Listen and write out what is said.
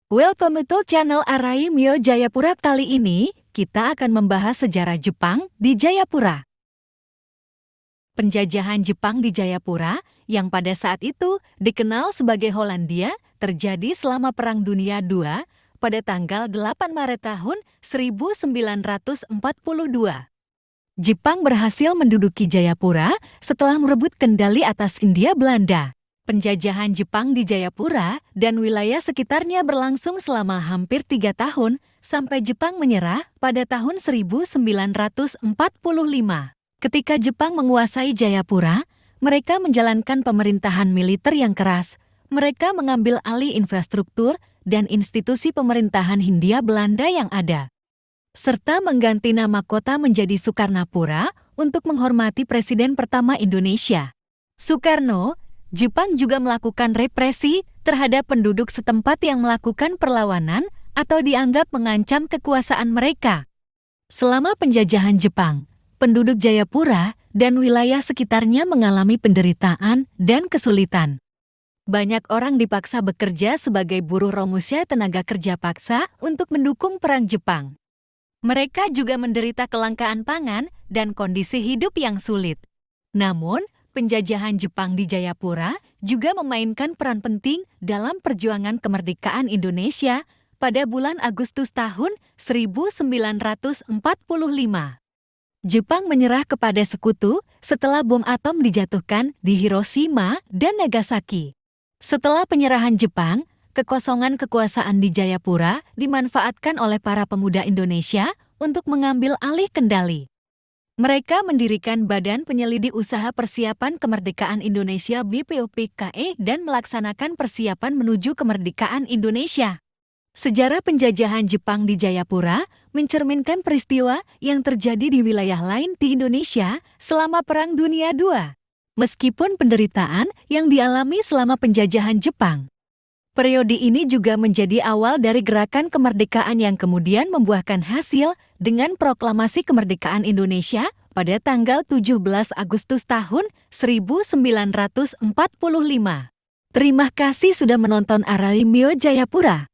Welcome to channel Arai Mio Jayapura. Kali ini, kita akan membahas sejarah Jepang di Jayapura. Penjajahan Jepang di Jayapura, yang pada saat itu dikenal sebagai Hollandia, terjadi selama Perang Dunia II pada tanggal 8 Maret tahun 1942. Jepang berhasil menduduki Jayapura setelah merebut kendali atas Hindia Belanda. Penjajahan Jepang di Jayapura dan wilayah sekitarnya berlangsung selama hampir 3 tahun sampai Jepang menyerah pada tahun 1945. Ketika Jepang menguasai Jayapura, mereka menjalankan pemerintahan militer yang keras. Mereka mengambil alih infrastruktur dan institusi pemerintahan Hindia Belanda yang ada, serta mengganti nama kota menjadi Sukarnapura untuk menghormati Presiden pertama Indonesia, Soekarno. Jepang juga melakukan represi terhadap penduduk setempat yang melakukan perlawanan atau dianggap mengancam kekuasaan mereka. Selama penjajahan Jepang, penduduk Jayapura dan wilayah sekitarnya mengalami penderitaan dan kesulitan. Banyak orang dipaksa bekerja sebagai buruh romusha tenaga kerja paksa untuk mendukung perang Jepang. Mereka juga menderita kelangkaan pangan dan kondisi hidup yang sulit. Namun, penjajahan Jepang di Jayapura juga memainkan peran penting dalam perjuangan kemerdekaan Indonesia pada bulan Agustus tahun 1945. Jepang menyerah kepada sekutu setelah bom atom dijatuhkan di Hiroshima dan Nagasaki. Setelah penyerahan Jepang, kekosongan kekuasaan di Jayapura dimanfaatkan oleh para pemuda Indonesia untuk mengambil alih kendali. Mereka mendirikan Badan Penyelidik Usaha Persiapan Kemerdekaan Indonesia BPOPKE dan melaksanakan persiapan menuju kemerdekaan Indonesia. Sejarah penjajahan Jepang di Jayapura mencerminkan peristiwa yang terjadi di wilayah lain di Indonesia selama Perang Dunia II. Meskipun penderitaan yang dialami selama penjajahan Jepang, periode ini juga menjadi awal dari gerakan kemerdekaan yang kemudian membuahkan hasil dengan proklamasi kemerdekaan Indonesia pada tanggal 17 Agustus tahun 1945. Terima kasih sudah menonton Arai Mio Jayapura.